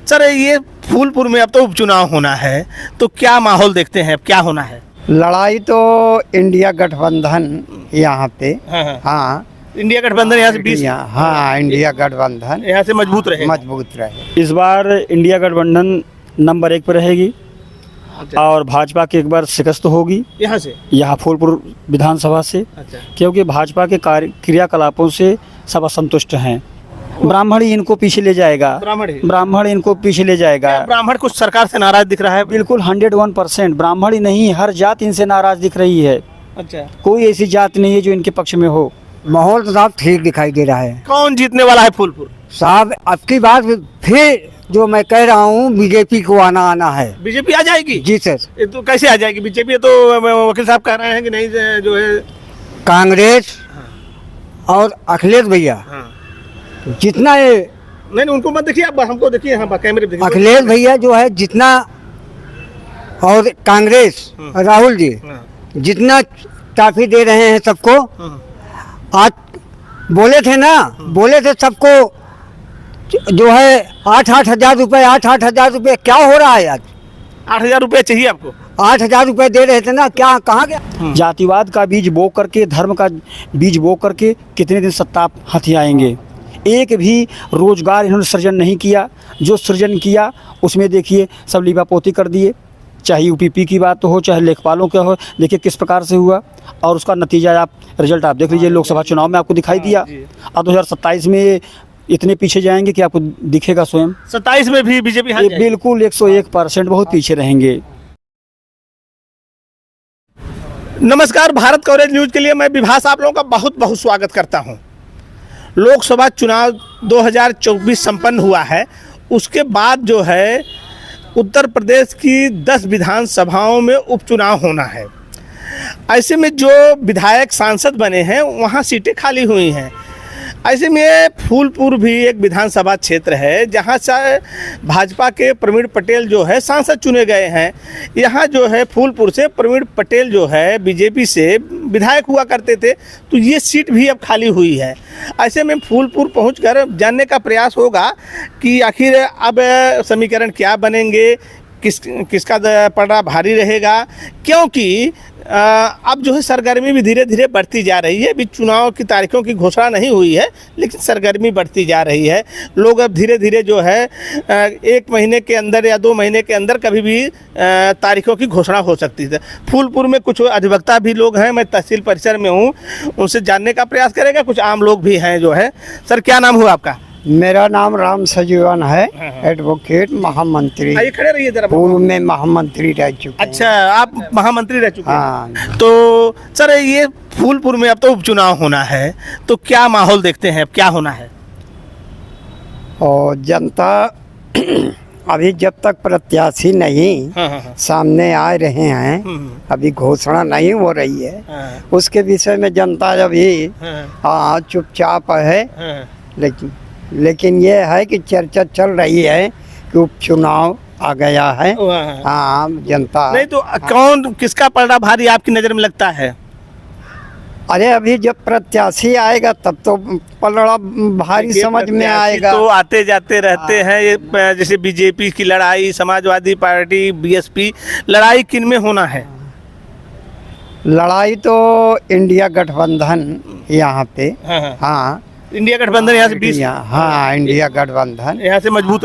Sir ये फूलपुर में अब तो उपचुनाव होना है, तो क्या माहौल देखते हैं, अब क्या होना है? लड़ाई तो इंडिया गठबंधन यहाँ पे। हाँ। हाँ इंडिया गठबंधन यहाँ से 20 हाँ इंडिया गठबंधन यहाँ से मजबूत रहे। मजबूत रहे। इस बार इंडिया गठबंधन नंबर 1 पर रहेगी और भाजपा की एक बार शिकस्त होगी यहाँ से। यहाँ फूलपुर विधानसभा से, अच्छा। क्योंकि भाजपा के क्रियाकलापों से सब असंतुष्ट हैं। ब्राह्मण ही इनको पीछे ले जाएगा, ब्राह्मण इनको पीछे ले जाएगा। ब्राह्मण कुछ सरकार से नाराज दिख रहा है? बिल्कुल 101%। ब्राह्मण ही नहीं, हर जात इनसे नाराज दिख रही है। अच्छा। कोई ऐसी जात नहीं है जो इनके पक्ष में हो। माहौल तो साहब ठीक दिखाई दे रहा है। कौन जीतने वाला है फूलपुर? साहब अब की बार फिर जो मैं कह रहा हूँ बीजेपी को आना है। बीजेपी आ जाएगी? जी सर। ये तो कैसे आ जाएगी बीजेपी? तो वकील साहब कह रहे हैं कि नहीं, जो है कांग्रेस और अखिलेश भैया जितना ये नहीं, उनको मत देखिए, आप हमको देखिए। हाँ, कैमरे पे देखिए। अखिलेश भैया जो है जितना, और कांग्रेस राहुल जी जितना टाफी दे रहे हैं सबको। आज बोले थे सबको जो है 8-8 हजार रुपये, 8-8 हजार रुपये क्या हो रहा है आज? 8,000 रुपये चाहिए आपको? 8,000 रुपये दे रहे थे ना, क्या कहाँ गया? जातिवाद का बीज बो करके, धर्म का बीज बो करके कितने दिन सत्ता हथियाएंगे। एक भी रोजगार इन्होंने सृजन नहीं किया। जो सृजन किया उसमें देखिए सब लीपापोती कर दिए। चाहे यूपीपी की बात हो, चाहे लेखपालों का हो, देखिए किस प्रकार से हुआ। और उसका नतीजा रिजल्ट आप देख लीजिए। लोकसभा चुनाव में आपको दिखाई दिया। अब 2027 में इतने पीछे जाएंगे कि आपको दिखेगा स्वयं। 27 में भी बीजेपी बिल्कुल 101% बहुत पीछे रहेंगे। नमस्कार, भारत कवरेज न्यूज के लिए मैं विभास आप लोगों का बहुत बहुत स्वागत करता हूं। लोकसभा चुनाव 2024 संपन्न हुआ है। उसके बाद जो है उत्तर प्रदेश की 10 विधानसभाओं में उपचुनाव होना है। ऐसे में जो विधायक सांसद बने हैं वहाँ सीटें खाली हुई हैं। ऐसे में फूलपुर भी एक विधानसभा क्षेत्र है जहाँ से भाजपा के प्रवीण पटेल जो है सांसद चुने गए हैं। यहाँ जो है फूलपुर से प्रवीण पटेल जो है बीजेपी से विधायक हुआ करते थे, तो ये सीट भी अब खाली हुई है। ऐसे में फूलपुर पहुंचकर जानने का प्रयास होगा कि आखिर अब समीकरण क्या बनेंगे, किसका पलड़ा भारी रहेगा, क्योंकि अब जो है सरगर्मी भी धीरे धीरे बढ़ती जा रही है। अभी चुनाव की तारीखों की घोषणा नहीं हुई है, लेकिन सरगर्मी बढ़ती जा रही है। लोग अब धीरे धीरे जो है 1 महीने के अंदर या 2 महीने के अंदर कभी भी तारीखों की घोषणा हो सकती है। फूलपुर में कुछ अधिवक्ता भी लोग हैं, मैं तहसील परिसर में हूँ, उनसे जानने का प्रयास करेगा। कुछ आम लोग भी हैं जो है। सर क्या नाम हुआ आपका? मेरा नाम राम सजीवन है, एडवोकेट महामंत्री। खड़े रहिए जरा। पूर्व में महामंत्री रह चुके। अच्छा, आप महामंत्री रह चुके हैं। हाँ। तो सर ये फूलपुर में अब तो उपचुनाव होना है, तो क्या माहौल देखते हैं, अब क्या होना है? और जनता अभी जब तक प्रत्याशी नहीं सामने आ रहे हैं, अभी घोषणा नहीं हो रही है, उसके विषय में जनता अभी चुपचाप है। लेकिन ये है कि चर्चा चल रही है कि उपचुनाव आ गया है। हाँ, जनता नहीं तो कौन, किसका पलड़ा भारी आपकी नज़र में लगता है? अरे अभी जब प्रत्याशी आएगा तब तो पलड़ा भारी समझ में आएगा। तो आते जाते रहते हैं ये, जैसे बीजेपी की लड़ाई, समाजवादी पार्टी, बीएसपी, लड़ाई किन में होना है? लड़ाई तो इंडिया गठबंधन यहाँ पे। हाँ इंडिया गठबंधन यहाँ से 20 हाँ इंडिया गठबंधन यहाँ से मजबूत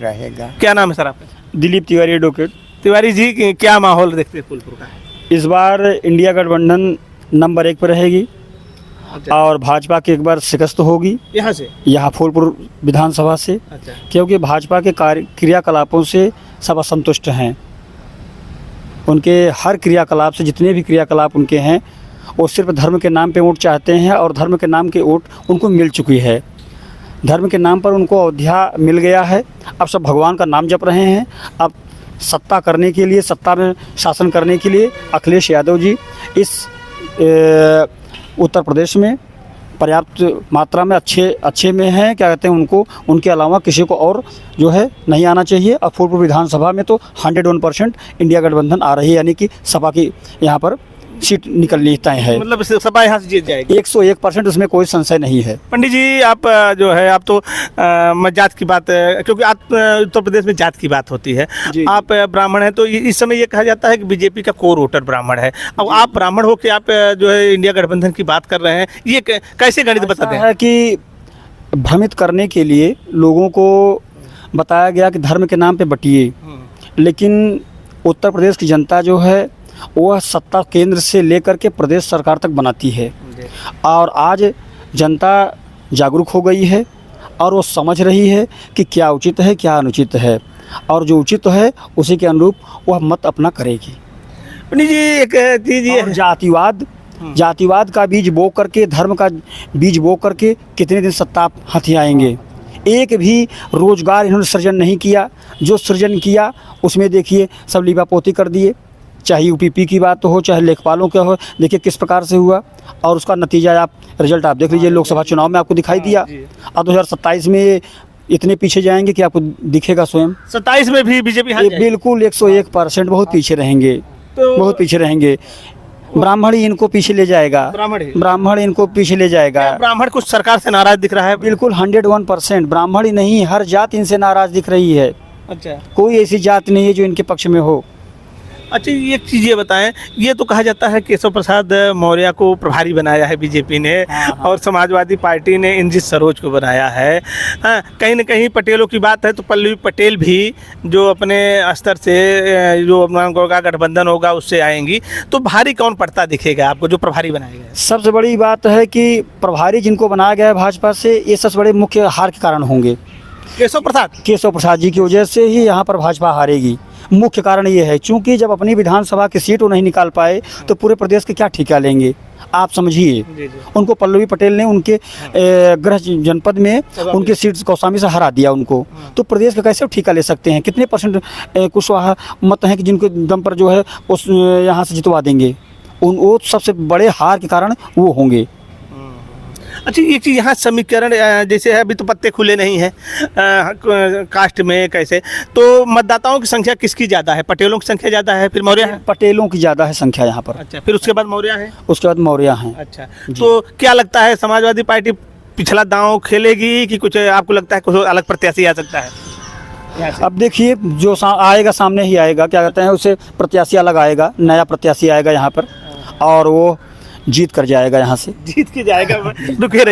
रहेगा। क्या नाम है सर आपका? दिलीप तिवारी, एडवोकेट। तिवारी जी, क्या माहौल देखते हैं फूलपुर का? इस बार इंडिया गठबंधन नंबर 1 पर रहेगी और भाजपा की एक बार शिकस्त होगी यहाँ से, यहाँ फूलपुर विधानसभा से। अच्छा। क्योंकि क्योंकि भाजपा के क्रियाकलापों से सब असंतुष्ट हैं। उनके हर क्रियाकलाप से, जितने भी क्रियाकलाप उनके हैं, वो सिर्फ धर्म के नाम पे वोट चाहते हैं और धर्म के नाम के वोट उनको मिल चुकी है। धर्म के नाम पर उनको अयोध्या मिल गया है। अब सब भगवान का नाम जप रहे हैं। अब सत्ता करने के लिए, सत्ता में शासन करने के लिए अखिलेश यादव जी इस उत्तर प्रदेश में पर्याप्त मात्रा में अच्छे में हैं। क्या कहते हैं, उनको, उनके अलावा किसी को और जो है नहीं आना चाहिए। अब फूलपुर विधानसभा में तो 101% इंडिया गठबंधन आ रही है, यानी कि सपा की यहाँ पर सीट निकलनी तय है। मतलब सपा यहाँ से जीत जाएगी। 101% उसमें कोई संशय नहीं है। पंडित जी आप जो है आप तो मैं जात की बात क्योंकि आप उत्तर प्रदेश में जात की बात होती है, जी। आप ब्राह्मण हैं तो इस समय ये कहा जाता है कि बीजेपी का कोर वोटर ब्राह्मण है। अब आप ब्राह्मण हो के आप जो है इंडिया गठबंधन की बात कर रहे हैं, ये कैसे गणित बताते ऐसा हैं? है कि भ्रमित करने के लिए लोगों को बताया गया कि धर्म के नाम पे बटिए, लेकिन उत्तर प्रदेश की जनता जो है वह सत्ता केंद्र से लेकर के प्रदेश सरकार तक बनाती है और आज जनता जागरूक हो गई है और वो समझ रही है कि क्या उचित है क्या अनुचित है, और जो उचित है उसी के अनुरूप वह मत अपना करेगी। पंडित जी एक चीज ये और जातिवाद का बीज बो करके, धर्म का बीज बो करके कितने दिन सत्ता हाथी आएंगे। एक भी रोजगार इन्होंने सृजन नहीं किया, जो सृजन किया उसमें देखिए सब लीपापोती कर दिए, चाहे यूपीपी की बात हो चाहे लेखपालों का हो, देखिए किस प्रकार से हुआ और उसका नतीजा आप रिजल्ट आप देख लीजिए। लोकसभा चुनाव में आपको दिखाई दिया, अब 2027 में इतने पीछे जाएंगे कि आपको दिखेगा स्वयं। 27 में भी बीजेपी बिल्कुल 101% बहुत पीछे रहेंगे, बहुत पीछे रहेंगे। ब्राह्मण ही इनको पीछे ले जाएगा, ब्राह्मण इनको पीछे ले जाएगा। ब्राह्मण कुछ सरकार से नाराज दिख रहा है? बिल्कुल 101%। ब्राह्मण ही नहीं, हर जात इनसे नाराज दिख रही है। अच्छा, कोई ऐसी जात नहीं है जो इनके पक्ष में हो। अच्छा एक चीज़ ये बताएं, ये तो कहा जाता है केशव प्रसाद मौर्य को प्रभारी बनाया है बीजेपी ने, और समाजवादी पार्टी ने इंद्रित सरोज को बनाया है। हाँ, कहीं न कहीं पटेलों की बात है तो पल्लवी पटेल भी जो अपने स्तर से जो अपना होगा गठबंधन होगा उससे आएंगी, तो भारी कौन पड़ता दिखेगा आपको जो प्रभारी बनाया गया है? सबसे बड़ी बात है कि प्रभारी जिनको बनाया गया है भाजपा से, ये सबसे बड़े मुख्य हार के कारण होंगे। केशव प्रसाद जी की वजह से ही यहाँ पर भाजपा हारेगी। मुख्य कारण ये है, चूंकि जब अपनी विधानसभा की सीट वो नहीं निकाल पाए तो पूरे प्रदेश के क्या ठेका लेंगे आप समझिए। उनको पल्लवी पटेल ने उनके गृह जनपद में उनकी सीट कौसामी से हरा दिया उनको, तो प्रदेश का कैसे ठेका ले सकते हैं? कितने परसेंट कुशवाहा मत हैं कि जिनके दम पर जो है उस यहाँ से जितवा देंगे? वो सबसे बड़े हार के कारण वो होंगे। अच्छा एक चीज़ यहाँ समीकरण जैसे है, अभी तो पत्ते खुले नहीं हैं कास्ट में कैसे, तो मतदाताओं की संख्या किसकी ज़्यादा है? पटेलों की संख्या ज़्यादा है फिर मौर्य है? पटेलों की ज़्यादा है संख्या यहाँ पर। अच्छा, फिर उसके बाद मौर्य है? उसके बाद मौर्य हैं। अच्छा, तो क्या लगता है समाजवादी पार्टी पिछला दांव खेलेगी कि कुछ आपको लगता है कुछ अलग प्रत्याशी आ सकता है? अब देखिए जो आएगा सामने ही आएगा, क्या कहते हैं उसे, प्रत्याशी अलग आएगा, नया प्रत्याशी आएगा यहाँ पर और वो जीत कर जाएगा यहाँ से। जीत के जाएगा। रुके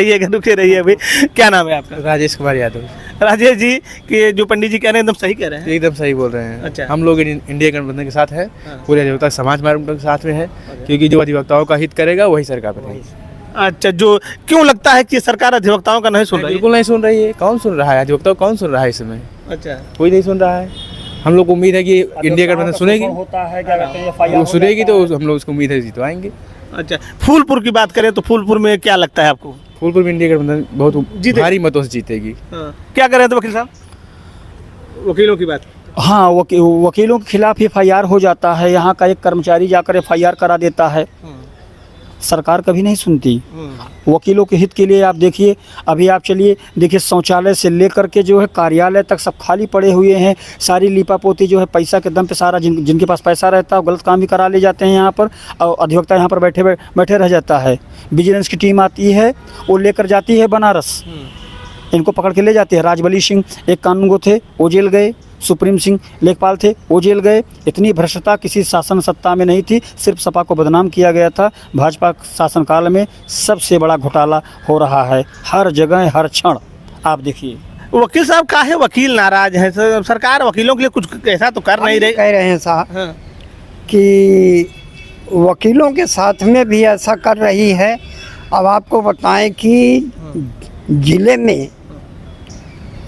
रहिए अभी। क्या नाम है आपका? राजेश कुमार यादव। राजेश जी कि जो पंडित जी कह रहे हैं एकदम सही कह रहे हैं? एकदम सही बोल रहे हैं। अच्छा। हम लोग इंडिया गठबंधन के साथ है, पूरे अधिवक्ता समाज के साथ में है, क्योंकि जो अधिवक्ताओं का हित करेगा वही सरकार बनेगी। अच्छा, जो क्यों लगता है कि सरकार अधिवक्ताओं का नहीं सुन रही है? बिल्कुल नहीं सुन रही है। कौन सुन रहा है? अधिवक्ताओं कौन सुन रहा है इस समय? अच्छा, कोई नहीं सुन रहा है। हम लोग को उम्मीद है कि इंडिया गठबंधन सुनेगी, वो सुनेगी तो हम लोग उसको उम्मीद है जितवाएंगे। अच्छा, फूलपुर की बात करें तो फूलपुर में क्या लगता है आपको? फूलपुर में इंडिया गठबंधन बहुत भारी मतों से जीतेगी। क्या कर रहे हैं तो वकील साहब? वकीलों की बात। हाँ, वकीलों के खिलाफ FIR हो जाता है। यहाँ का एक कर्मचारी जाकर FIR करा देता है, सरकार कभी नहीं सुनती। वकीलों के हित के लिए आप देखिए, अभी आप चलिए देखिए, शौचालय से लेकर के जो है कार्यालय तक सब खाली पड़े हुए हैं। सारी लीपापोती जो है पैसा के दम पे सारा जिनके पास पैसा रहता है गलत काम भी करा ले जाते हैं यहाँ पर, और अधिवक्ता यहाँ पर बैठे रह जाता है। विजिलेंस की टीम आती है, वो लेकर जाती है बनारस, इनको पकड़ के ले जाते हैं। राजबली सिंह एक कानूनगो थे, वो जेल गए। सुप्रीम सिंह लेखपाल थे, वो जेल गए। इतनी भ्रष्टता किसी शासन सत्ता में नहीं थी, सिर्फ सपा को बदनाम किया गया था। भाजपा शासनकाल में सबसे बड़ा घोटाला हो रहा है, हर जगह हर क्षण। आप देखिए वकील साहब काहे वकील नाराज है? सरकार वकीलों के लिए कुछ ऐसा तो कर नहीं रही। कह रहे हैं साहब कि वकीलों के साथ में भी ऐसा कर रही है। अब आपको बताएं कि जिले में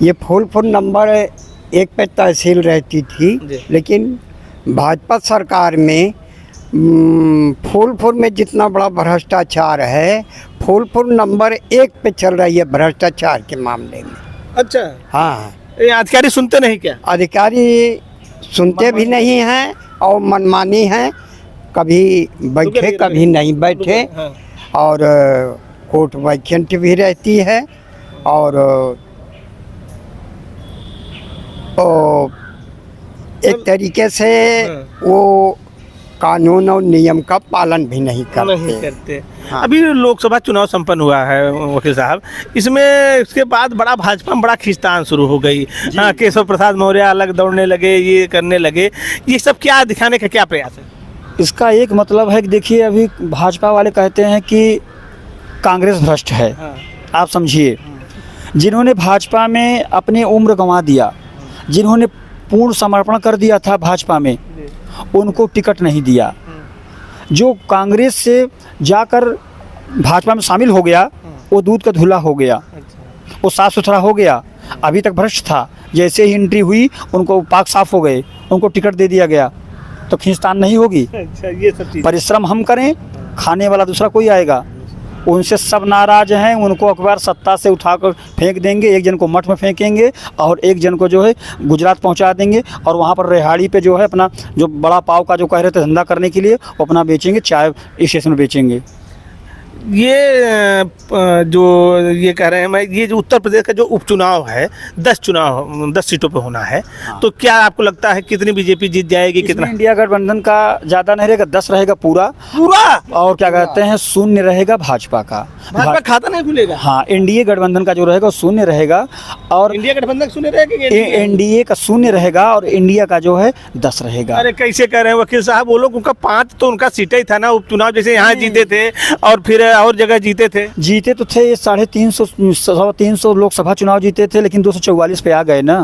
ये फूलपुर नंबर 1 पे तहसील रहती थी, लेकिन भाजपा सरकार में फूलपुर में जितना बड़ा भ्रष्टाचार है, फूलपुर नंबर 1 पे चल रही है भ्रष्टाचार के मामले में। अच्छा, हाँ, ये अधिकारी सुनते नहीं क्या? अधिकारी सुनते भी नहीं हैं और मनमानी हैं, कभी बैठे कभी नहीं बैठे, और कोर्ट वैकेंट भी रहती है, और एक तरीके से वो कानून और नियम का पालन भी नहीं नहीं करते। करते। हाँ। अभी लोकसभा चुनाव संपन्न हुआ है वकील साहब, इसमें इसके बाद बड़ा भाजपा में बड़ा खींचतान शुरू हो गई। हाँ, केशव प्रसाद मौर्य अलग दौड़ने लगे, ये करने लगे, ये सब क्या दिखाने का क्या प्रयास है? इसका एक मतलब है कि देखिए अभी भाजपा वाले कहते हैं कि कांग्रेस भ्रष्ट है। हाँ। आप समझिए, जिन्होंने भाजपा में अपनी उम्र गंवा दिया, जिन्होंने पूर्ण समर्पण कर दिया था भाजपा में, उनको टिकट नहीं दिया। जो कांग्रेस से जाकर भाजपा में शामिल हो गया, वो दूध का धुला हो गया, वो साफ सुथरा हो गया। अभी तक भ्रष्ट था, जैसे ही एंट्री हुई उनको पाक साफ हो गए, उनको टिकट दे दिया गया। तो खींचतान नहीं होगी। अच्छा, ये सब चीज़। परिश्रम हम करें, खाने वाला दूसरा कोई आएगा। उनसे सब नाराज हैं, उनको अखबार सत्ता से उठाकर फेंक देंगे, एक जन को मठ में फेंकेंगे और एक जन को जो है गुजरात पहुंचा देंगे, और वहां पर रेहाड़ी पे जो है अपना जो बड़ा पाव का जो कह रहे थे धंधा करने के लिए, वो अपना बेचेंगे, चाय स्टेशन में बेचेंगे। ये जो ये कह रहे हैं, मैं ये जो उत्तर प्रदेश का जो उपचुनाव है, 10 सीटों पे होना है, तो क्या आपको लगता है कितनी बीजेपी जीत जाएगी? कितना इंडिया गठबंधन का ज़्यादा नहीं रहेगा, 10 रहेगा पूरा, और क्या कहते हैं 0 रहेगा भाजपा का। भाजपा खाता नहीं खुलेगा? हाँ, एनडीए गठबंधन का जो रहेगा वो 0 रहेगा, और इंडिया गठबंधन सुने रहेगा? एनडीए का 0 रहेगा और इंडिया का जो है 10 रहेगा। अरे कैसे कह रहे हैं वकील साहब, वो लोग उनका 5 तो उनका सीटें ही था ना उपचुनाव, जैसे यहाँ जीते थे और फिर और जगह जीते थे। जीते तो थे, 350 लोकसभा चुनाव जीते थे, लेकिन 244 पे आ गए ना।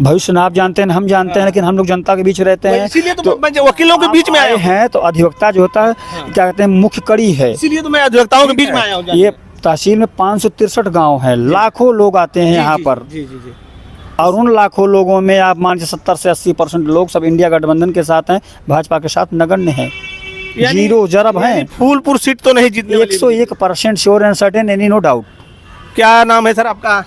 भविष्य ना आप जानते हैं, हम जानते हैं, लेकिन हम लोग जनता के बीच रहते हैं, इसीलिए तो मैं वकीलों के बीच में आया हूं। हैं। तो अधिवक्ता जो होता है, क्या कहते हैं, मुख्य कड़ी है, इसीलिए तो मैं अधिवक्ताओं के बीच में आया हूँ। ये तहसील में 563 गांव हैं, लाखों लोग आते हैं यहाँ पर, जी जी जी। और उन लाखों लोगों में आप मान के 70 से 80% लोग सब इंडिया गठबंधन के साथ हैं, भाजपा के साथ नगण्य हैं, जीरो जरब हैं। फूलपुर सीट तो नहीं जीतने वाली। 101% sure and certain, any no doubt. क्या नाम है सर आपका?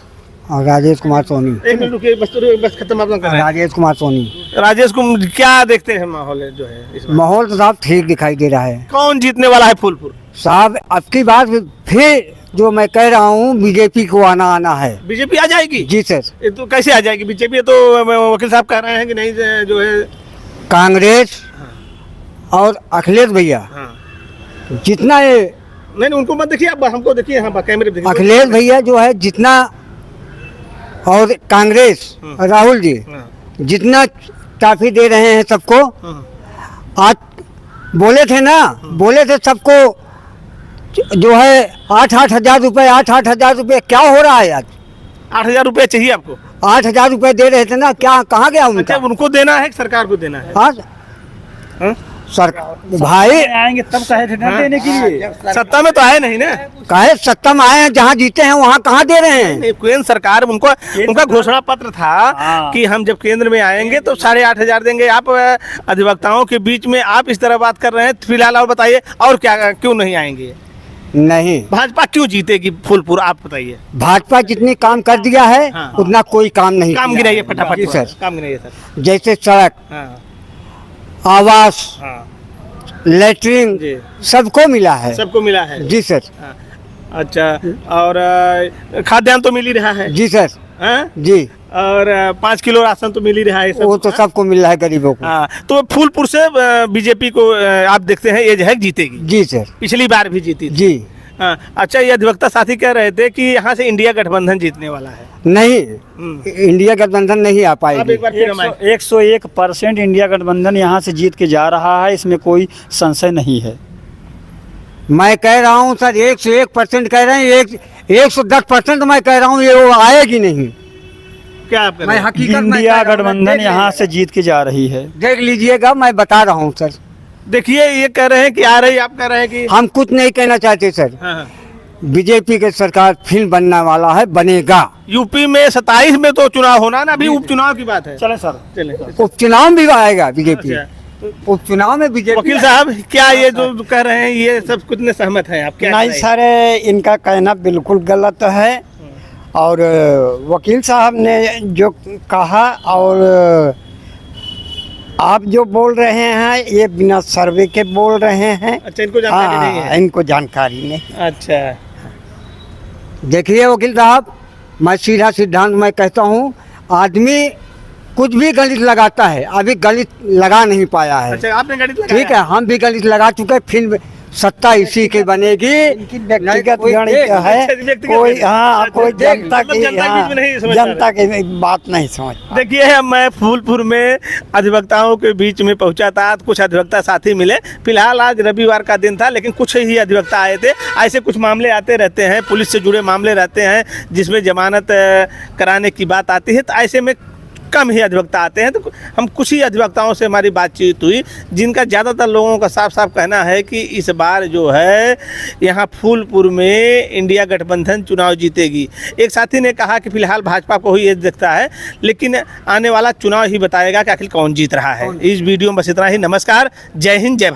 राजेश कुमार सोनी। एक मिनट रुकिए, बस खत्म आप लोग कर रहे हैं। राजेश कुमार सोनी। राजेश कुमार, क्या देखते हैं माहौल है जो है इस बार? माहौल तो साहब ठीक दिखाई दे रहा है कौन जीतने वाला है फूलपुर? साहब। अब की बार फिर जो मैं कह रहा हूँ, बीजेपी को आना है। बीजेपी आ जाएगी? जी सर। ये तो कैसे आ जाएगी बीजेपी? तो वकील साहब कह रहे हैं कि नहीं जो है कांग्रेस और अखिलेश भैया जितना ये नहीं, उनको मत देखिए, आप हमको देखिए, हाँ कैमरे पे देखिए। अखिलेश भैया जो है जितना, और कांग्रेस राहुल जी जितना टाफी दे रहे हैं सबको, आज बोले थे ना, बोले थे सबको जो है 8-8 हजार रुपये, 8-8 हजार रुपये क्या हो रहा है आज? 8,000 रुपये चाहिए आपको? 8 हजार रुपये दे रहे थे ना, क्या कहाँ गया उनका? अच्छा, उनको देना है, सरकार को देना है? हाँ हाँ? सरकार भाई आएंगे तब कहे थे ना देने के लिए। सत्ता में तो आए नहीं ना। काहे सत्ता में आए हैं, जहाँ जीते हैं वहाँ कहाँ दे रहे हैं? नहीं, केंद्र सरकार उनका घोषणा पत्र था कि हम जब केंद्र में आएंगे तो 8,500 देंगे। आप अधिवक्ताओं के बीच में आप इस तरह बात कर रहे हैं। फिलहाल और बताइए, और क्या, क्यों नहीं आएंगे? नहीं, भाजपा क्यों जीतेगी फूलपुर, आप बताइए। भाजपा जितनी काम कर दिया है हाँ। उतना कोई काम नहीं काम किया गिनाइए है। फटाफट। जी सर। काम गिनाइए सर। जैसे सड़क, हाँ आवास, हाँ लेटरिन जी, सबको मिला है। सबको मिला है। जी सर। हाँ। अच्छा, और खाद्यान्न तो मिल ही रहा है? जी सर। हाँ? जी। और 5 किलो राशन तो मिल ही रहा है सब? वो तो सबको मिल रहा है गरीबों को। हाँ, तो फूलपुर से बीजेपी को आप देखते हैं ये जो है जीतेगी? जी सर। पिछली बार भी जीती थी। जी। हाँ, अच्छा, ये अधिवक्ता साथी कह रहे थे कि यहाँ से इंडिया गठबंधन जीतने वाला है। नहीं, इंडिया गठबंधन नहीं आ आप पाएगी। एक बार फिर हमारे 101% इंडिया गठबंधन यहाँ से जीत के जा रहा है, इसमें कोई संशय नहीं है। मैं कह रहा हूँ सर, 101% कह रहे हैं, 110% मैं कह रहा हूँ ये वो आएगी नहीं। क्या आप कह रहे मैं हैं? हकीकत में इंडिया कह रहा हूँ, गठबंधन देख यहाँ लीजिएगा। से जीत के जा रही है। देख लीजिएगा, मैं बता रहा हूँ सर। देखिए, ये कह रहे हैं कि आ रही, आप कह रहे हैं कि हम कुछ नहीं कहना चाहते सर। हाँ, बीजेपी के सरकार फिर बनने वाला है, बनेगा। यूपी में 27 में तो चुनाव होना ना, अभी उपचुनाव की बात है। चले सर। चले। उपचुनाव भी आएगा बीजेपी। अच्छा। उपचुनाव में बीजेपी। वकील साहब, क्या ये जो कह रहे हैं ये सब कितने सहमत हैं आप? क्या नहीं सर, इनका कहना बिल्कुल गलत है। और वकील साहब ने जो कहा, और आप जो बोल रहे हैं ये बिना सर्वे के बोल रहे हैं। अच्छा, इनको जानकारी नहीं है? इनको जानकारी नहीं। अच्छा, देखिए वकील साहब, मैं सीधा सिद्धांत मैं कहता हूँ, आदमी कुछ भी गणित लगाता है, अभी गणित लगा नहीं पाया है। अच्छा, आपने गणित लगाया? ठीक है, हम भी गणित लगा चुके हैं, फिर सत्ता इसी की बनेगी। व्यक्तिगत गणित है, अच्छा, व्यक्तिगत कोई गणित। हाँ कोई अच्छा, जनता मतलब की जनता के बीच में नहीं समझ पा रहे। जनता की बात नहीं समझ। देखिए, मैं फूलपुर में अधिवक्ताओं के बीच में पहुंचा था, कुछ अधिवक्ता साथी मिले। फिलहाल आज रविवार का दिन था, लेकिन कुछ ही अधिवक्ता आए थे। ऐसे कुछ मामले आते रहते हैं, पुलिस से जुड़े मामले रहते हैं जिसमें जमानत कराने की बात आती है, तो ऐसे में कम ही अधिवक्ता आते हैं। तो हम कुछ ही अधिवक्ताओं से हमारी बातचीत हुई, जिनका ज़्यादातर लोगों का साफ साफ कहना है कि इस बार जो है यहाँ फूलपुर में इंडिया गठबंधन चुनाव जीतेगी। एक साथी ने कहा कि फिलहाल भाजपा को ही ये दिखता है, लेकिन आने वाला चुनाव ही बताएगा कि आखिर कौन जीत रहा है। इस वीडियो में बस इतना ही। नमस्कार, जय हिंद, जय भारत।